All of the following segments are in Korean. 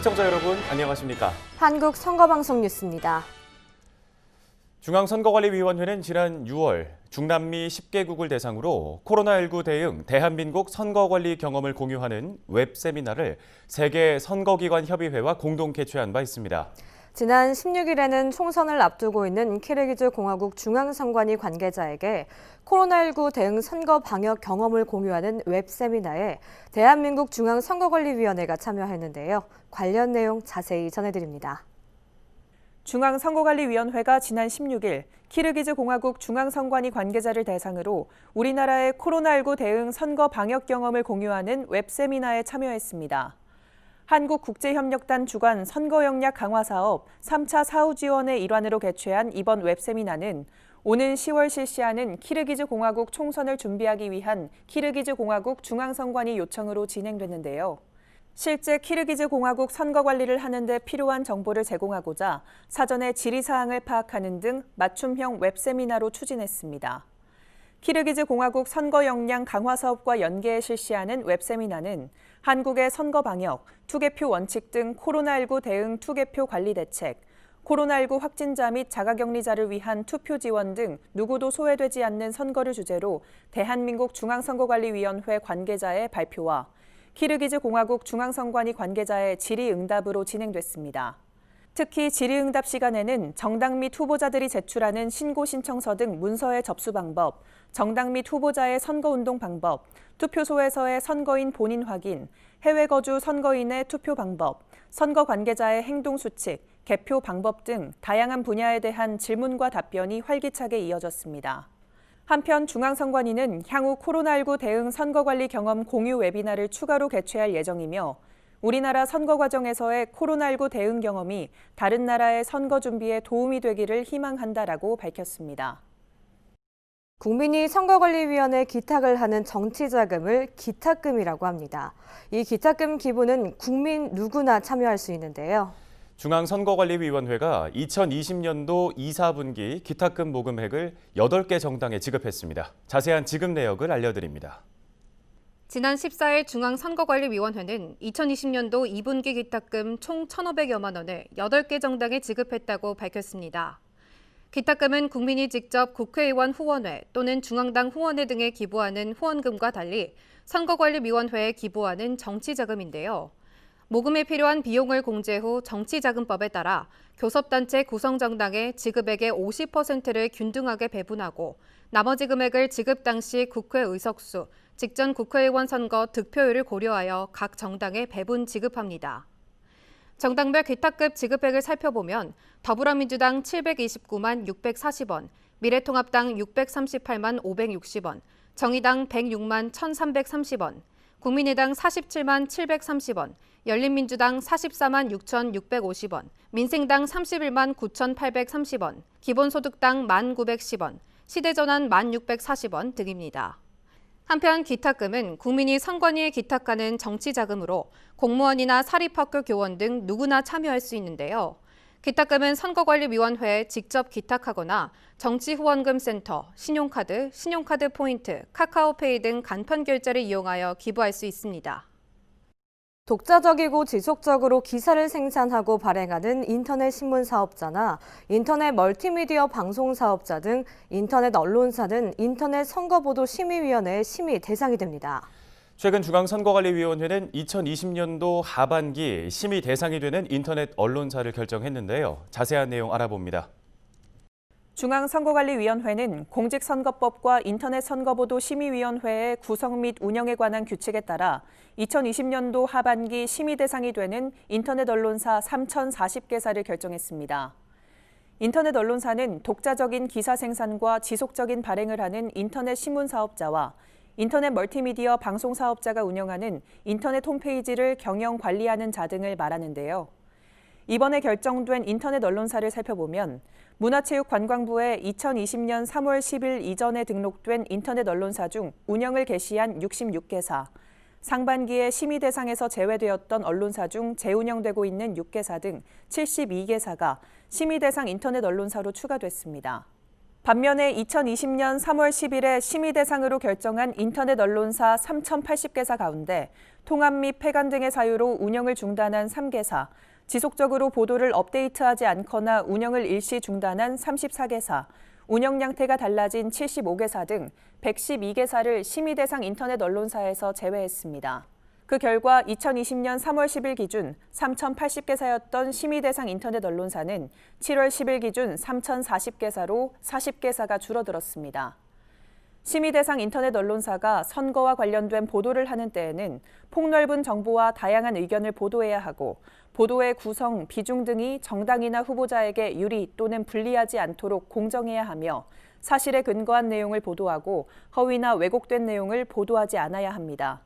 시청자 여러분, 안녕하십니까? 한국 선거방송 뉴스입니다. 중앙선거관리위원회는 지난 6월 중남미 10개국을 대상으로 코로나19 대응 대한민국 선거관리 경험을 공유하는 웹세미나를 세계 선거기관 협의회와 공동 개최한 바 있습니다. 지난 16일에는 총선을 앞두고 있는 키르기즈 공화국 중앙선관위 관계자에게 코로나19 대응 선거 방역 경험을 공유하는 웹세미나에 대한민국 중앙선거관리위원회가 참여했는데요. 관련 내용 자세히 전해드립니다. 중앙선거관리위원회가 지난 16일 키르기즈 공화국 중앙선관위 관계자를 대상으로 우리나라의 코로나19 대응 선거 방역 경험을 공유하는 웹세미나에 참여했습니다. 한국국제협력단 주관 선거 역량 강화 사업 3차 사후 지원의 일환으로 개최한 이번 웹세미나는 오는 10월 실시하는 키르기즈 공화국 총선을 준비하기 위한 키르기즈 공화국 중앙선관위 요청으로 진행됐는데요. 실제 키르기즈 공화국 선거 관리를 하는 데 필요한 정보를 제공하고자 사전에 질의사항을 파악하는 등 맞춤형 웹세미나로 추진했습니다. 키르기즈 공화국 선거 역량 강화 사업과 연계해 실시하는 웹세미나는 한국의 선거 방역, 투개표 원칙 등 코로나19 대응 투개표 관리 대책, 코로나19 확진자 및 자가격리자를 위한 투표 지원 등 누구도 소외되지 않는 선거를 주제로 대한민국 중앙선거관리위원회 관계자의 발표와 키르기즈 공화국 중앙선관위 관계자의 질의응답으로 진행됐습니다. 특히 질의응답 시간에는 정당 및 후보자들이 제출하는 신고 신청서 등 문서의 접수 방법, 정당 및 후보자의 선거운동 방법, 투표소에서의 선거인 본인 확인, 해외 거주 선거인의 투표 방법, 선거 관계자의 행동 수칙, 개표 방법 등 다양한 분야에 대한 질문과 답변이 활기차게 이어졌습니다. 한편 중앙선관위는 향후 코로나19 대응 선거관리 경험 공유 웨비나를 추가로 개최할 예정이며 우리나라 선거 과정에서의 코로나19 대응 경험이 다른 나라의 선거 준비에 도움이 되기를 희망한다라고 밝혔습니다. 국민이 선거관리위원회에 기탁을 하는 정치자금을 기탁금이라고 합니다. 이 기탁금 기부는 국민 누구나 참여할 수 있는데요. 중앙선거관리위원회가 2020년도 2, 4분기 기탁금 모금액을 8개 정당에 지급했습니다. 자세한 지급 내역을 알려드립니다. 지난 14일 중앙선거관리위원회는 2020년도 2분기 기탁금 총 1,500여만 원을 8개 정당에 지급했다고 밝혔습니다. 기탁금은 국민이 직접 국회의원 후원회 또는 중앙당 후원회 등에 기부하는 후원금과 달리 선거관리위원회에 기부하는 정치자금인데요. 모금에 필요한 비용을 공제 후 정치자금법에 따라 교섭단체 구성정당의 지급액의 50%를 균등하게 배분하고 나머지 금액을 지급 당시 국회 의석수, 직전 국회의원 선거 득표율을 고려하여 각 정당에 배분 지급합니다. 정당별 기탁금 지급액을 살펴보면 더불어민주당 729만 640원, 미래통합당 638만 560원, 정의당 106만 1330원, 국민의당 47만 730원, 열린민주당 44만 6,650원, 민생당 31만 9,830원, 기본소득당 1만 910원, 시대전환 1만 640원 등입니다. 한편 기탁금은 국민이 선관위에 기탁하는 정치자금으로 공무원이나 사립학교 교원 등 누구나 참여할 수 있는데요. 기탁금은 선거관리위원회에 직접 기탁하거나 정치후원금 센터, 신용카드, 신용카드 포인트, 카카오페이 등 간편 결제를 이용하여 기부할 수 있습니다. 독자적이고 지속적으로 기사를 생산하고 발행하는 인터넷 신문 사업자나 인터넷 멀티미디어 방송 사업자 등 인터넷 언론사는 인터넷 선거보도 심의위원회의 심의 대상이 됩니다. 최근 중앙선거관리위원회는 2020년도 하반기 심의 대상이 되는 인터넷 언론사를 결정했는데요. 자세한 내용 알아봅니다. 중앙선거관리위원회는 공직선거법과 인터넷 선거보도 심의위원회의 구성 및 운영에 관한 규칙에 따라 2020년도 하반기 심의 대상이 되는 인터넷 언론사 3,040개사를 결정했습니다. 인터넷 언론사는 독자적인 기사 생산과 지속적인 발행을 하는 인터넷 신문 사업자와 인터넷 멀티미디어 방송 사업자가 운영하는 인터넷 홈페이지를 경영 관리하는 자 등을 말하는데요. 이번에 결정된 인터넷 언론사를 살펴보면 문화체육관광부에 2020년 3월 10일 이전에 등록된 인터넷 언론사 중 운영을 개시한 66개사, 상반기에 심의 대상에서 제외되었던 언론사 중 재운영되고 있는 6개사 등 72개사가 심의 대상 인터넷 언론사로 추가됐습니다. 반면에 2020년 3월 10일에 심의 대상으로 결정한 인터넷 언론사 3,080개사 가운데 통합 및 폐간 등의 사유로 운영을 중단한 3개사, 지속적으로 보도를 업데이트하지 않거나 운영을 일시 중단한 34개사, 운영 양태가 달라진 75개사 등 112개사를 심의 대상 인터넷 언론사에서 제외했습니다. 그 결과 2020년 3월 10일 기준 3,080개사였던 심의 대상 인터넷 언론사는 7월 10일 기준 3,040개사로 40개사가 줄어들었습니다. 심의 대상 인터넷 언론사가 선거와 관련된 보도를 하는 때에는 폭넓은 정보와 다양한 의견을 보도해야 하고 보도의 구성, 비중 등이 정당이나 후보자에게 유리 또는 불리하지 않도록 공정해야 하며 사실에 근거한 내용을 보도하고 허위나 왜곡된 내용을 보도하지 않아야 합니다.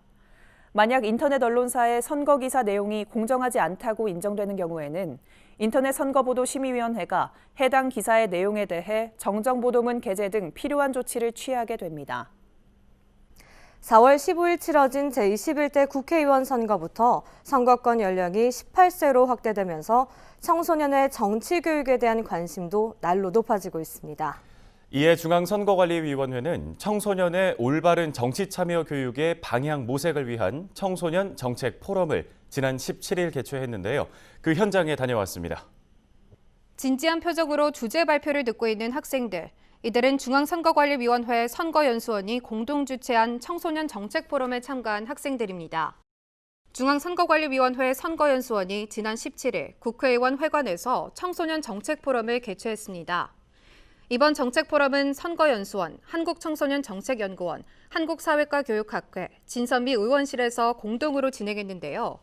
만약 인터넷 언론사의 선거 기사 내용이 공정하지 않다고 인정되는 경우에는 인터넷 선거보도심의위원회가 해당 기사의 내용에 대해 정정보도문 게재 등 필요한 조치를 취하게 됩니다. 4월 15일 치러진 제21대 국회의원 선거부터 선거권 연령이 18세로 확대되면서 청소년의 정치 교육에 대한 관심도 날로 높아지고 있습니다. 이에 중앙선거관리위원회는 청소년의 올바른 정치 참여 교육의 방향 모색을 위한 청소년 정책 포럼을 지난 17일 개최했는데요. 그 현장에 다녀왔습니다. 진지한 표정으로 주제 발표를 듣고 있는 학생들. 이들은 중앙선거관리위원회 선거연수원이 공동 주최한 청소년 정책 포럼에 참가한 학생들입니다. 중앙선거관리위원회 선거연수원이 지난 17일 국회의원 회관에서 청소년 정책 포럼을 개최했습니다. 이번 정책 포럼은 선거연수원, 한국청소년정책연구원, 한국사회과교육학회, 진선미 의원실에서 공동으로 진행했는데요.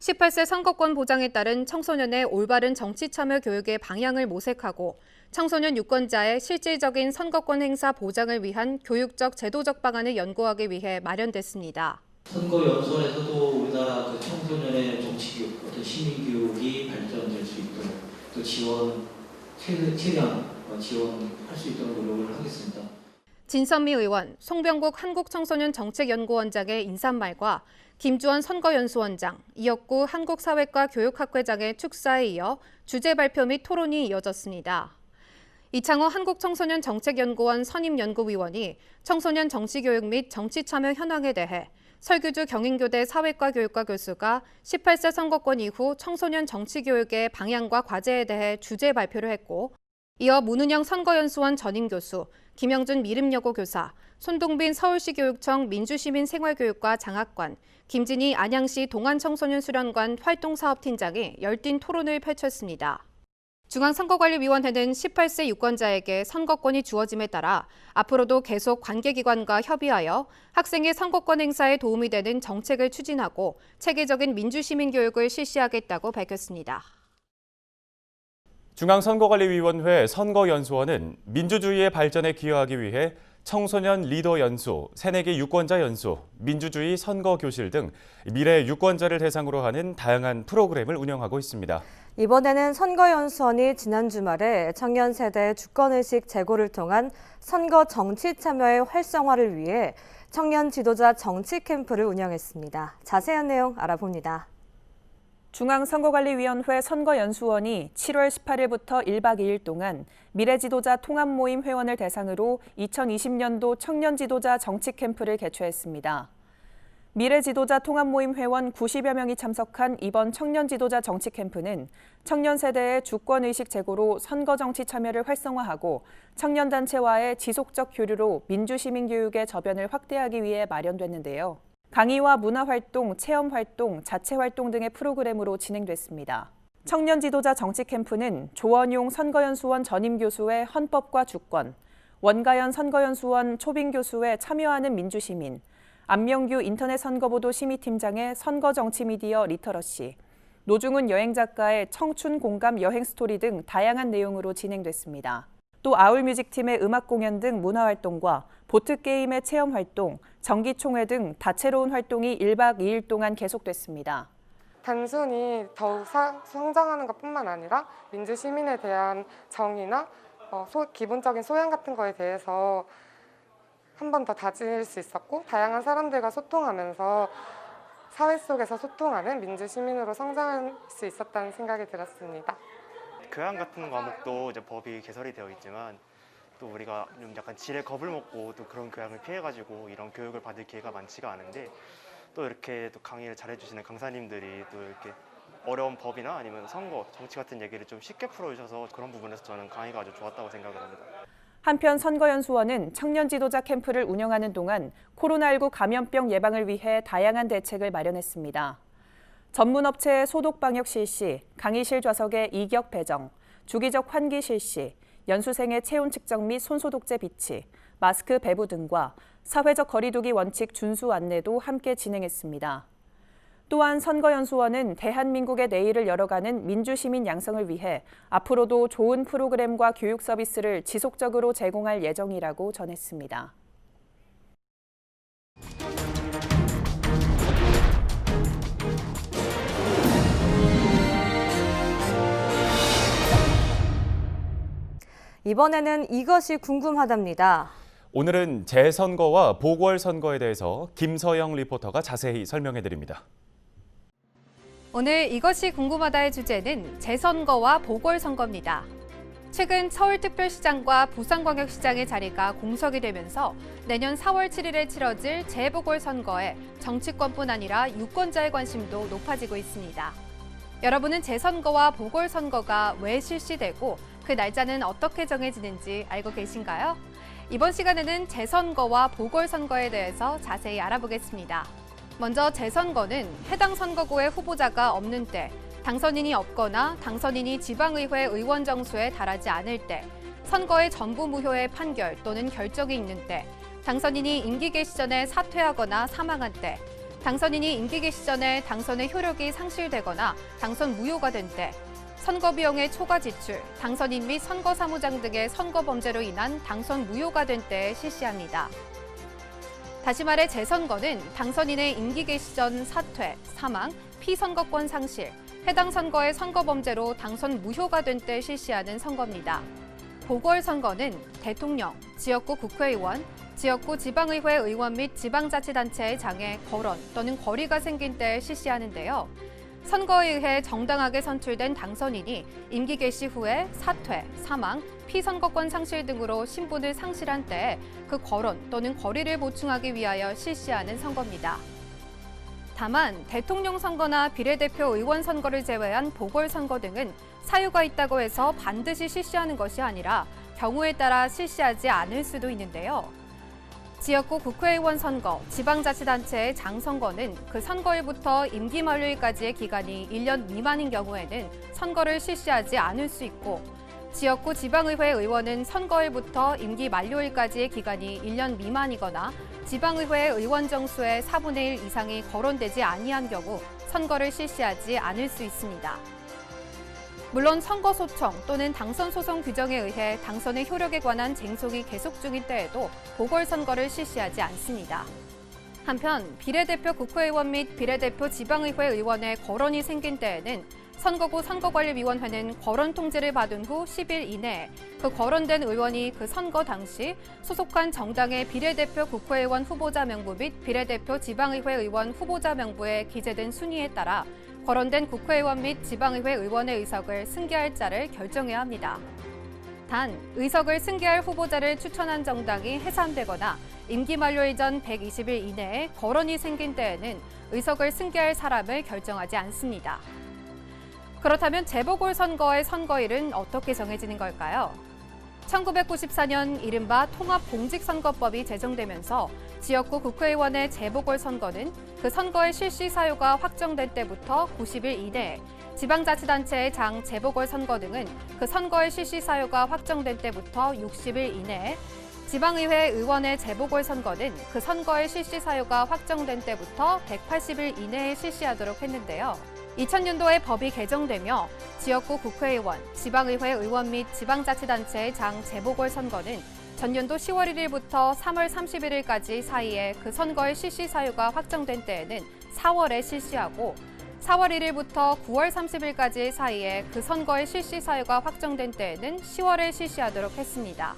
18세 선거권 보장에 따른 청소년의 올바른 정치 참여 교육의 방향을 모색하고 청소년 유권자의 실질적인 선거권 행사 보장을 위한 교육적, 제도적 방안을 연구하기 위해 마련됐습니다. 선거연수원에서도 우리나라 그 청소년의 정치교육, 어떤 시민교육이 발전될 수 있도록 또 최대한 지원할 수 있도록 노력을 하겠습니다. 진선미 의원, 송병국 한국청소년정책연구원장의 인사말과 김주원 선거연수원장, 이혁구 한국사회과교육학회장의 축사에 이어 주제 발표 및 토론이 이어졌습니다. 이창호 한국청소년정책연구원 선임연구위원이 청소년 정치교육 및 정치참여 현황에 대해 설규주 경인교대 사회과교육과 교수가 18세 선거권 이후 청소년 정치교육의 방향과 과제에 대해 주제 발표를 했고 이어 문은영 선거연수원 전임교수, 김영준 미름여고 교사, 손동빈 서울시 교육청 민주시민생활교육과 장학관, 김진희 안양시 동안청소년수련관 활동사업팀장이 열띤 토론을 펼쳤습니다. 중앙선거관리위원회는 18세 유권자에게 선거권이 주어짐에 따라 앞으로도 계속 관계기관과 협의하여 학생의 선거권 행사에 도움이 되는 정책을 추진하고 체계적인 민주시민교육을 실시하겠다고 밝혔습니다. 중앙선거관리위원회 선거연수원은 민주주의의 발전에 기여하기 위해 청소년 리더 연수, 새내기 유권자 연수, 민주주의 선거교실 등 미래 유권자를 대상으로 하는 다양한 프로그램을 운영하고 있습니다. 이번에는 선거연수원이 지난 주말에 청년 세대의 주권의식 제고를 통한 선거 정치 참여의 활성화를 위해 청년 지도자 정치 캠프를 운영했습니다. 자세한 내용 알아봅니다. 중앙선거관리위원회 선거연수원이 7월 18일부터 1박 2일 동안 미래지도자 통합모임 회원을 대상으로 2020년도 청년지도자 정치캠프를 개최했습니다. 미래지도자 통합모임 회원 90여 명이 참석한 이번 청년지도자 정치캠프는 청년 세대의 주권의식 제고로 선거정치 참여를 활성화하고 청년단체와의 지속적 교류로 민주시민교육의 저변을 확대하기 위해 마련됐는데요. 강의와 문화활동, 체험활동, 자체활동 등의 프로그램으로 진행됐습니다. 청년지도자 정치캠프는 조원용 선거연수원 전임교수의 헌법과 주권, 원가연 선거연수원 초빙교수의 참여하는 민주시민, 안명규 인터넷 선거보도 심의팀장의 선거정치미디어 리터러시, 노중훈 여행작가의 청춘공감 여행스토리 등 다양한 내용으로 진행됐습니다. 또 아울뮤직팀의 음악공연 등 문화활동과 보트게임의 체험활동, 정기총회 등 다채로운 활동이 1박 2일 동안 계속됐습니다. 단순히 더욱 성장하는 것뿐만 아니라 민주시민에 대한 정의나 기본적인 소양 같은 거에 대해서 한 번 더 다질 수 있었고 다양한 사람들과 소통하면서 사회 속에서 소통하는 민주시민으로 성장할 수 있었다는 생각이 들었습니다. 교양 같은 과목도 이제 법이 개설이 되어 있지만 또 우리가 좀 약간 지레 겁을 먹고 또 그런 교양을 피해가지고 이런 교육을 받을 기회가 많지가 않은데 또 이렇게 또 강의를 잘해주시는 강사님들이 또 이렇게 어려운 법이나 아니면 선거, 정치 같은 얘기를 좀 쉽게 풀어주셔서 그런 부분에서 저는 강의가 아주 좋았다고 생각을 합니다. 한편 선거연수원은 청년 지도자 캠프를 운영하는 동안 코로나19 감염병 예방을 위해 다양한 대책을 마련했습니다. 전문업체의 소독 방역 실시, 강의실 좌석의 이격 배정, 주기적 환기 실시, 연수생의 체온 측정 및 손소독제 비치, 마스크 배부 등과 사회적 거리두기 원칙 준수 안내도 함께 진행했습니다. 또한 선거연수원은 대한민국의 내일을 열어가는 민주시민 양성을 위해 앞으로도 좋은 프로그램과 교육 서비스를 지속적으로 제공할 예정이라고 전했습니다. 이번에는 이것이 궁금하답니다. 오늘은 재선거와 보궐선거에 대해서 김서영 리포터가 자세히 설명해드립니다. 오늘 이것이 궁금하다의 주제는 재선거와 보궐선거입니다. 최근 서울특별시장과 부산광역시장의 자리가 공석이 되면서 내년 4월 7일에 치러질 재보궐선거에 정치권뿐 아니라 유권자의 관심도 높아지고 있습니다. 여러분은 재선거와 보궐선거가 왜 실시되고 그 날짜는 어떻게 정해지는지 알고 계신가요? 이번 시간에는 재선거와 보궐선거에 대해서 자세히 알아보겠습니다. 먼저 재선거는 해당 선거구에 후보자가 없는 때, 당선인이 없거나 당선인이 지방의회 의원 정수에 달하지 않을 때, 선거의 전부 무효의 판결 또는 결정이 있는 때, 당선인이 임기 개시 전에 사퇴하거나 사망한 때, 당선인이 임기 개시 전에 당선의 효력이 상실되거나 당선 무효가 된 때, 선거 비용의 초과 지출, 당선인 및 선거사무장 등의 선거 범죄로 인한 당선 무효가 된 때에 실시합니다. 다시 말해 재선거는 당선인의 임기 개시 전 사퇴, 사망, 피선거권 상실, 해당 선거의 선거 범죄로 당선 무효가 된 때 실시하는 선거입니다. 보궐선거는 대통령, 지역구 국회의원, 지역구 지방의회 의원 및 지방자치단체의 장애, 거론 또는 거리가 생긴 때에 실시하는데요. 선거에 의해 정당하게 선출된 당선인이 임기 개시 후에 사퇴, 사망, 피선거권 상실 등으로 신분을 상실한 때에 그 거론 또는 거리를 보충하기 위하여 실시하는 선거입니다. 다만 대통령 선거나 비례대표 의원 선거를 제외한 보궐선거 등은 사유가 있다고 해서 반드시 실시하는 것이 아니라 경우에 따라 실시하지 않을 수도 있는데요. 지역구 국회의원 선거, 지방자치단체의 장선거는 그 선거일부터 임기 만료일까지의 기간이 1년 미만인 경우에는 선거를 실시하지 않을 수 있고, 지역구 지방의회 의원은 선거일부터 임기 만료일까지의 기간이 1년 미만이거나 지방의회 의원 정수의 4분의 1 이상이 거론되지 아니한 경우 선거를 실시하지 않을 수 있습니다. 물론 선거 소청 또는 당선 소송 규정에 의해 당선의 효력에 관한 쟁송이 계속 중인 때에도 보궐선거를 실시하지 않습니다. 한편 비례대표 국회의원 및 비례대표 지방의회 의원의 거론이 생긴 때에는 선거구 선거관리위원회는 거론 통지를 받은 후 10일 이내에 그 거론된 의원이 그 선거 당시 소속한 정당의 비례대표 국회의원 후보자 명부 및 비례대표 지방의회 의원 후보자 명부에 기재된 순위에 따라 거론된 국회의원 및 지방의회 의원의 의석을 승계할 자를 결정해야 합니다. 단, 의석을 승계할 후보자를 추천한 정당이 해산되거나 임기 만료일 전 120일 이내에 거론이 생긴 때에는 의석을 승계할 사람을 결정하지 않습니다. 그렇다면 재보궐선거의 선거일은 어떻게 정해지는 걸까요? 1994년 이른바 통합공직선거법이 제정되면서 지역구 국회의원의 재보궐선거는 그 선거의 실시 사유가 확정된 때부터 90일 이내에, 지방자치단체의 장 재보궐선거 등은 그 선거의 실시 사유가 확정된 때부터 60일 이내에, 지방의회 의원의 재보궐선거는 그 선거의 실시 사유가 확정된 때부터 180일 이내에 실시하도록 했는데요. 2000년도에 법이 개정되며 지역구 국회의원, 지방의회 의원 및 지방자치단체의 장 재보궐선거는 전년도 10월 1일부터 3월 31일까지 사이에 그 선거의 실시 사유가 확정된 때에는 4월에 실시하고, 4월 1일부터 9월 30일까지 사이에 그 선거의 실시 사유가 확정된 때에는 10월에 실시하도록 했습니다.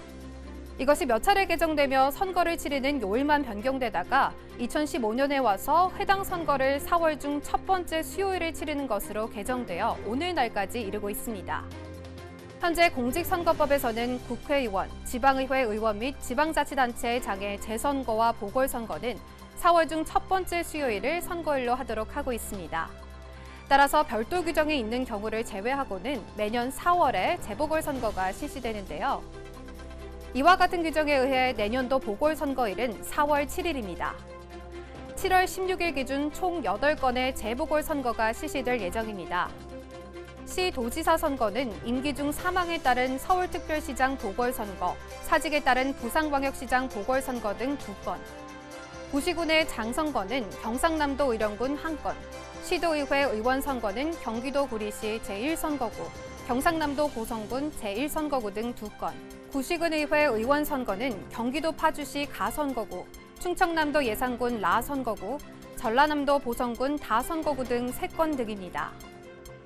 이것이 몇 차례 개정되며 선거를 치르는 요일만 변경되다가 2015년에 와서 해당 선거를 4월 중 첫 번째 수요일에 치르는 것으로 개정되어 오늘날까지 이르고 있습니다. 현재 공직선거법에서는 국회의원, 지방의회 의원 및 지방자치단체의 장애 재선거와 보궐선거는 4월 중 첫 번째 수요일을 선거일로 하도록 하고 있습니다. 따라서 별도 규정이 있는 경우를 제외하고는 매년 4월에 재보궐선거가 실시되는데요. 이와 같은 규정에 의해 내년도 보궐선거일은 4월 7일입니다. 7월 16일 기준 총 8건의 재보궐선거가 실시될 예정입니다. 시도지사 선거는 임기 중 사망에 따른 서울특별시장 보궐선거, 사직에 따른 부산광역시장 보궐선거 등 2건, 구시군의 장선거는 경상남도 의령군 1건, 시도의회 의원 선거는 경기도 구리시 제1선거구, 경상남도 고성군 제1선거구 등 2건, 구시군의회 의원 선거는 경기도 파주시 가선거구, 충청남도 예산군 라선거구, 전라남도 보성군 다선거구 등 3건 등입니다.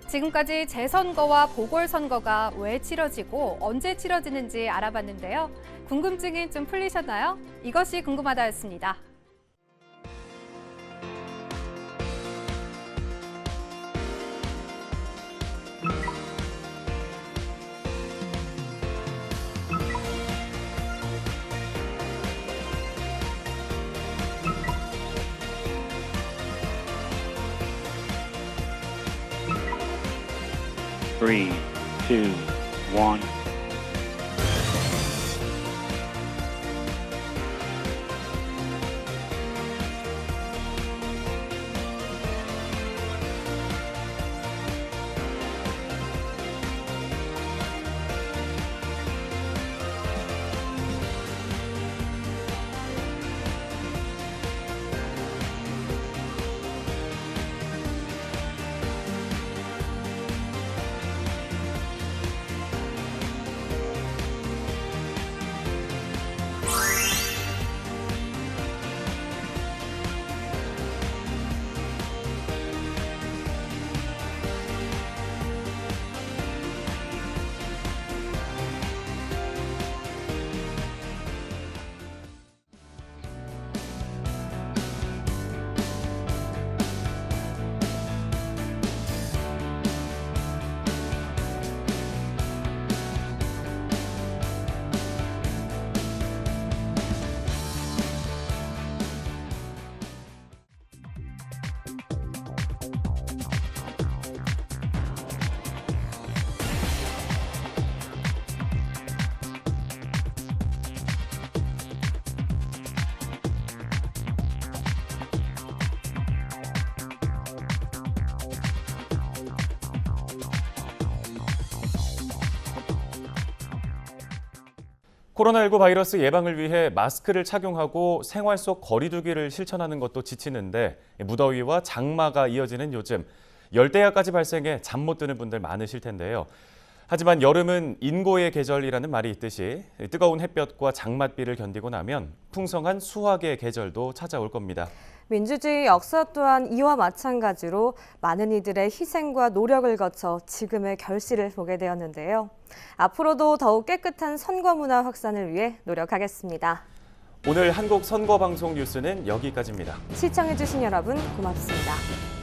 지금까지 재선거와 보궐선거가 왜 치러지고 언제 치러지는지 알아봤는데요. 궁금증이 좀 풀리셨나요? 이것이 궁금하다였습니다. Three, two, one. 코로나19 바이러스 예방을 위해 마스크를 착용하고 생활 속 거리 두기를 실천하는 것도 지치는데 무더위와 장마가 이어지는 요즘 열대야까지 발생해 잠 못 드는 분들 많으실 텐데요. 하지만 여름은 인고의 계절이라는 말이 있듯이 뜨거운 햇볕과 장맛비를 견디고 나면 풍성한 수확의 계절도 찾아올 겁니다. 민주주의 역사 또한 이와 마찬가지로 많은 이들의 희생과 노력을 거쳐 지금의 결실을 보게 되었는데요. 앞으로도 더욱 깨끗한 선거 문화 확산을 위해 노력하겠습니다. 오늘 한국 선거방송 뉴스는 여기까지입니다. 시청해주신 여러분 고맙습니다.